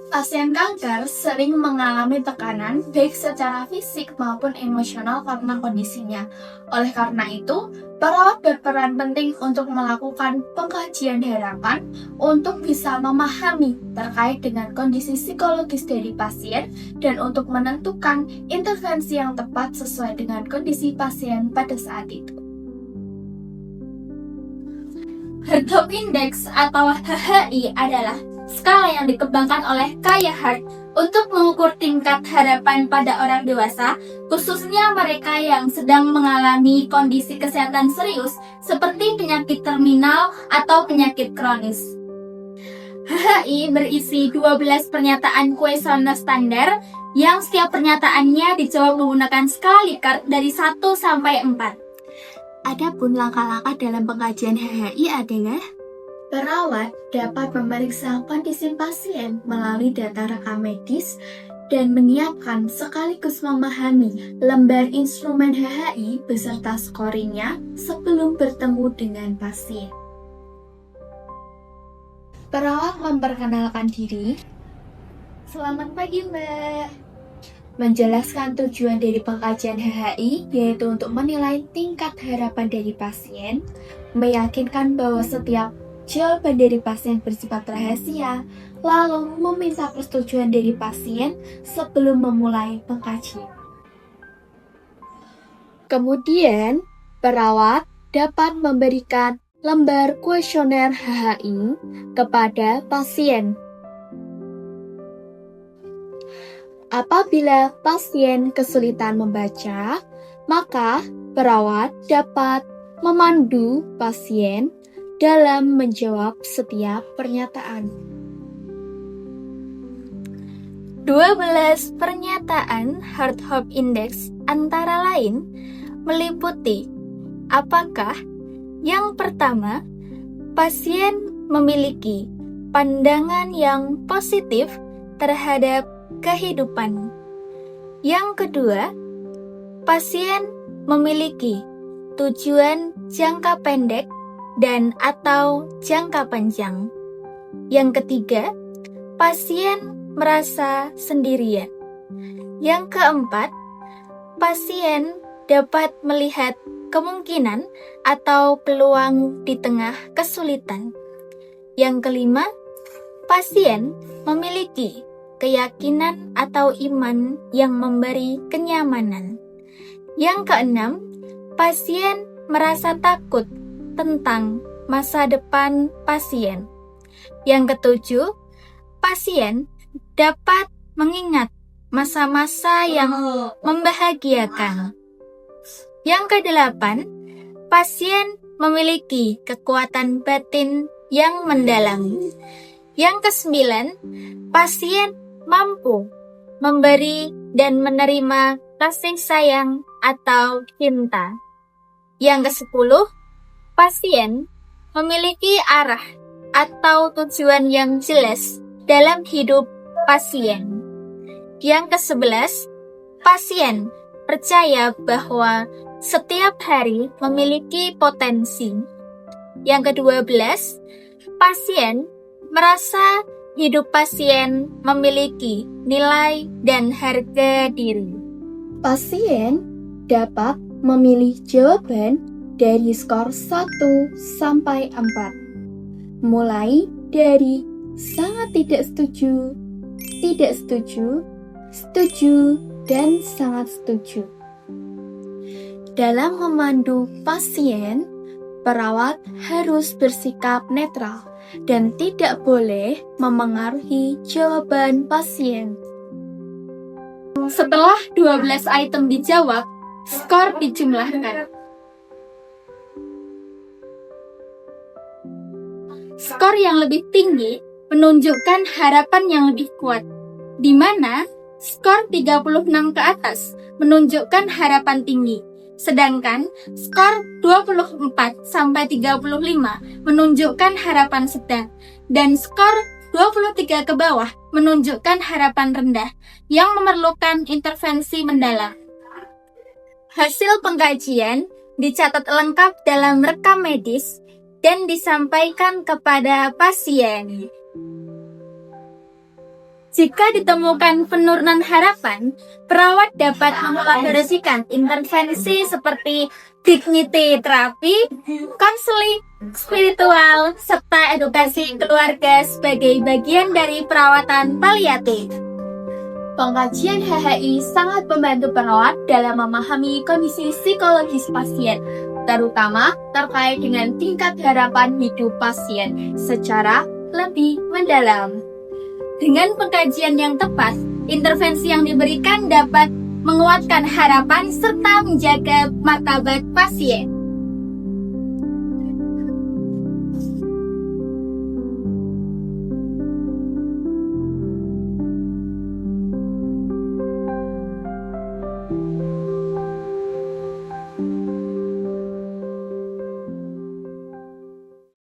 Pasien kanker sering mengalami tekanan baik secara fisik maupun emosional karena kondisinya. Oleh karena itu, perawat berperan penting untuk melakukan pengkajian harapan untuk bisa memahami terkait dengan kondisi psikologis dari pasien dan untuk menentukan intervensi yang tepat sesuai dengan kondisi pasien pada saat itu. Heart Hope Index atau HHI adalah skala yang dikembangkan oleh Kaya Hart untuk mengukur tingkat harapan pada orang dewasa, khususnya mereka yang sedang mengalami kondisi kesehatan serius seperti penyakit terminal atau penyakit kronis. HHI berisi 12 pernyataan kuesioner standar yang setiap pernyataannya dijawab menggunakan skala Likert dari 1 sampai 4. Adapun langkah-langkah dalam pengkajian HHI adalah perawat dapat memeriksa kondisi pasien melalui data rekam medis dan menyiapkan sekaligus memahami lembar instrumen HHI beserta scoringnya sebelum bertemu dengan pasien. Perawat memperkenalkan diri. Selamat pagi, Mbak. Menjelaskan tujuan dari pengkajian HHI, yaitu untuk menilai tingkat harapan dari pasien, meyakinkan bahwa setiap jawaban dari pasien bersifat rahasia, lalu meminta persetujuan dari pasien sebelum memulai pengkajian. Kemudian, perawat dapat memberikan lembar kuesioner HHI kepada pasien. Apabila pasien kesulitan membaca, maka perawat dapat memandu pasien dalam menjawab setiap pernyataan. 12 pernyataan Heart Hope Index antara lain meliputi apakah yang pertama, pasien memiliki pandangan yang positif terhadap kehidupan. Yang kedua, pasien memiliki tujuan jangka pendek dan atau jangka panjang. Yang ketiga, pasien merasa sendirian. Yang keempat, pasien dapat melihat kemungkinan atau peluang di tengah kesulitan. Yang kelima, pasien memiliki keyakinan atau iman yang memberi kenyamanan. Yang keenam, pasien merasa takut tentang masa depan pasien. Yang ketujuh, pasien dapat mengingat masa-masa yang membahagiakan. Yang kedelapan, pasien memiliki kekuatan batin yang mendalam. Yang kesembilan, pasien mampu memberi dan menerima kasih sayang atau cinta. Yang kesepuluh, pasien memiliki arah atau tujuan yang jelas dalam hidup pasien. Yang kesebelas, pasien percaya bahwa setiap hari memiliki potensi. Yang ke-12, pasien merasa hidup pasien memiliki nilai dan harga diri. Pasien dapat memilih jawaban dari skor 1 sampai 4. Mulai dari sangat tidak setuju, setuju, dan sangat setuju. Dalam memandu pasien, perawat harus bersikap netral dan tidak boleh memengaruhi jawaban pasien. Setelah 12 item dijawab, skor dijumlahkan. Skor yang lebih tinggi menunjukkan harapan yang lebih kuat, di mana skor 36 ke atas menunjukkan harapan tinggi. Sedangkan skor 24-35 menunjukkan harapan sedang dan skor 23 ke bawah menunjukkan harapan rendah yang memerlukan intervensi mendalam. Hasil pengkajian dicatat lengkap dalam rekam medis dan disampaikan kepada pasien. Jika ditemukan penurunan harapan, perawat dapat mengkolaborasikan intervensi seperti dignity terapi, konseling spiritual, serta edukasi keluarga sebagai bagian dari perawatan paliatif. Pengkajian HHI sangat membantu perawat dalam memahami kondisi psikologis pasien, terutama terkait dengan tingkat harapan hidup pasien secara lebih mendalam. Dengan pengkajian yang tepat, intervensi yang diberikan dapat menguatkan harapan serta menjaga martabat pasien.